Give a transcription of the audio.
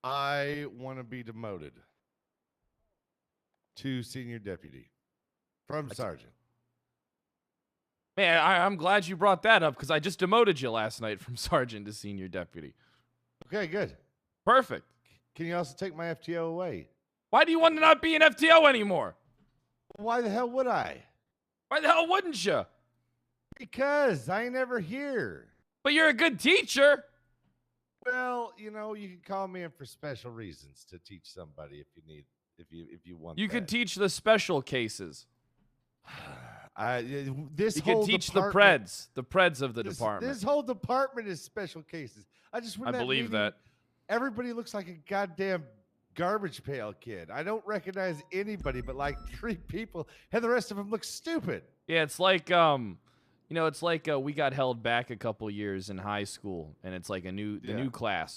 I want to be demoted to senior deputy from sergeant. Man, I'm glad you brought that up because I just demoted you last night from sergeant to senior deputy. Okay, good. Perfect. Can you also take my FTO away? Why do you want to not be an FTO anymore? Why the hell would I? Why the hell wouldn't you? Because I ain't never here. But you're a good teacher. Well, you know, you can call me in for special reasons to teach somebody if you need, if you want. You could teach the special cases. This you whole could teach department, the preds of the department. This whole department is special cases. I believe that. Everybody looks like a goddamn garbage pail kid. I don't recognize anybody but like 3 people, and the rest of them look stupid. Yeah, it's like you know, it's like we got held back a couple years in high school, and it's like the new class.